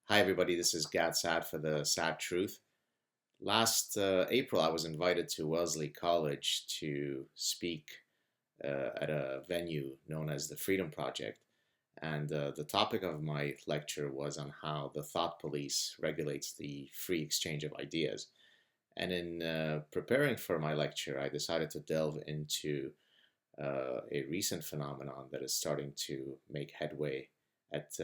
Hi, everybody. This is Saad for the Sad Truth. Last April, I was invited to Wellesley College to speak at a venue known as the Freedom Project. And the topic of my lecture was on how the thought police regulates the free exchange of ideas. And in preparing for my lecture, I decided to delve into a recent phenomenon that is starting to make headway at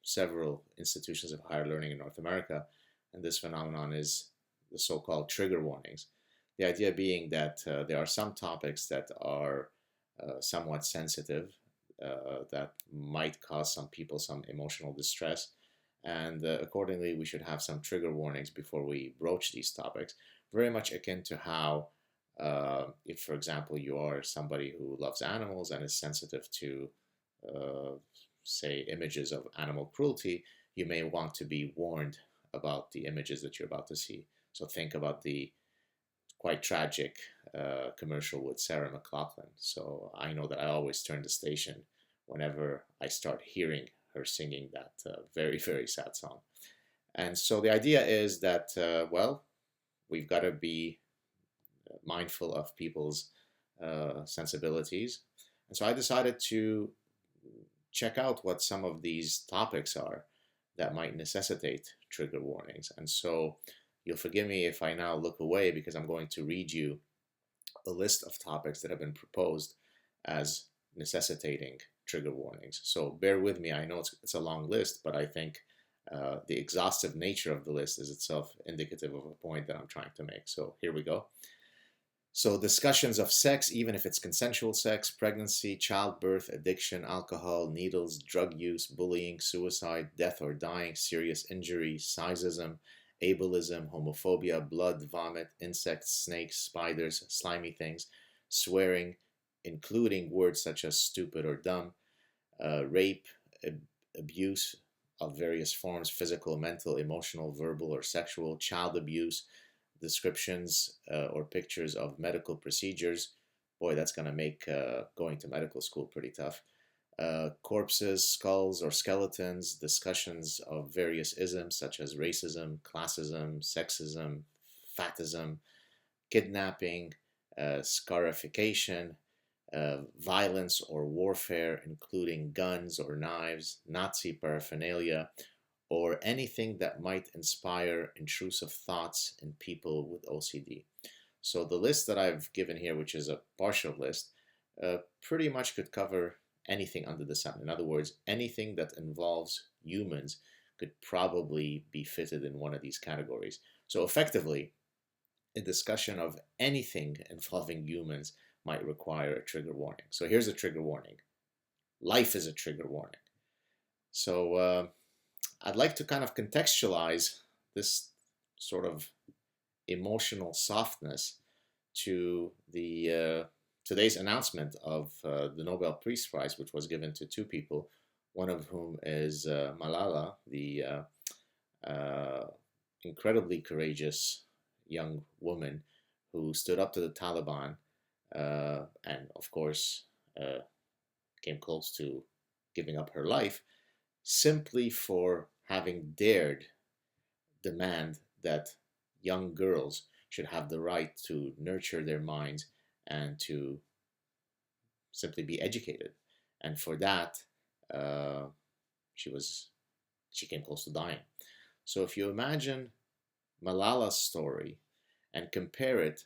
several institutions of higher learning in North America. And this phenomenon is the so called trigger warnings. The idea being that there are some topics that are somewhat sensitive, that might cause some people some emotional distress. And accordingly, we should have some trigger warnings before we broach these topics, very much akin to how, if, for example, you are somebody who loves animals and is sensitive to uh, say, images of animal cruelty, you may want to be warned about the images that you're about to see. So think about the quite tragic commercial with Sarah McLachlan. So I know that I always turn the station whenever I start hearing her singing that very, very sad song. And so the idea is that, well, we've got to be mindful of people's sensibilities. And so I decided to check out what some of these topics are that might necessitate trigger warnings. And so you'll forgive me if I now look away because I'm going to read you a list of topics that have been proposed as necessitating trigger warnings. So bear with me. I know it's a long list, but I think the exhaustive nature of the list is itself indicative of a point that I'm trying to make. So here we go. So discussions of sex, even if it's consensual sex, pregnancy, childbirth, addiction, alcohol, needles, drug use, bullying, suicide, death or dying, serious injury, sizeism, ableism, homophobia, blood, vomit, insects, snakes, spiders, slimy things, swearing, including words such as stupid or dumb, rape, abuse of various forms, physical, mental, emotional, verbal, or sexual, child abuse, descriptions or pictures of medical procedures. Boy, that's going to make going to medical school pretty tough. Corpses, skulls, or skeletons, discussions of various isms such as racism, classism, sexism, fatism, kidnapping, scarification, violence or warfare, including guns or knives, Nazi paraphernalia, or anything that might inspire intrusive thoughts in people with OCD. So the list that I've given here, which is a partial list, pretty much could cover anything under the sun. In other words, anything that involves humans could probably be fitted in one of these categories. So effectively, a discussion of anything involving humans might require a trigger warning. So here's a trigger warning. Life is a trigger warning. So I'd like to kind of contextualize this sort of emotional softness to the today's announcement of the Nobel Peace Prize, which was given to two people, one of whom is Malala, the incredibly courageous young woman who stood up to the Taliban and, of course, came close to giving up her life simply for having dared demand that young girls should have the right to nurture their minds and to simply be educated. And for that, uh, she was she came close to dying. So if you imagine Malala's story and compare it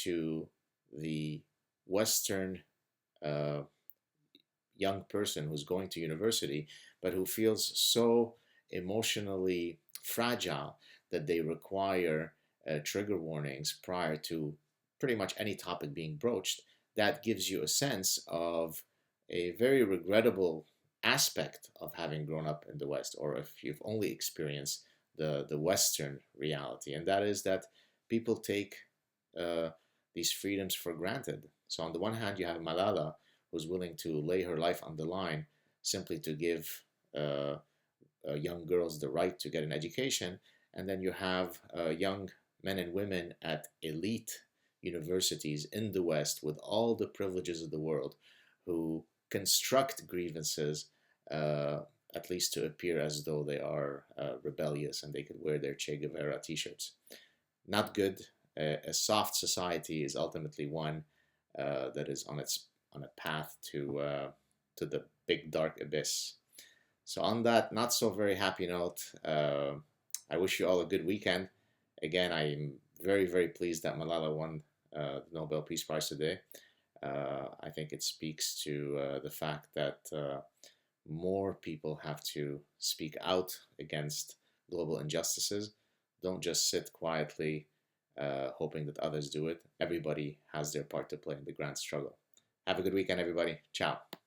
to the Western uh, young person who's going to university, but who feels so emotionally fragile that they require trigger warnings prior to pretty much any topic being broached, that gives you a sense of a very regrettable aspect of having grown up in the West, or if you've only experienced the Western reality, and that is that people take uh, these freedoms for granted. So on the one hand, you have Malala, who's willing to lay her life on the line simply to give young girls the right to get an education. And then you have young men and women at elite universities in the West with all the privileges of the world who construct grievances at least to appear as though they are rebellious and they could wear their Che Guevara t-shirts. Not good. A soft society is ultimately one that is on a path to the big dark abyss. So on that not so very happy note, I wish you all a good weekend. Again, I'm very pleased that Malala won the Nobel Peace Prize today. I think it speaks to the fact that more people have to speak out against global injustices. Don't just sit quietly hoping that others do it. Everybody has their part to play in the grand struggle. Have a good weekend, everybody. Ciao.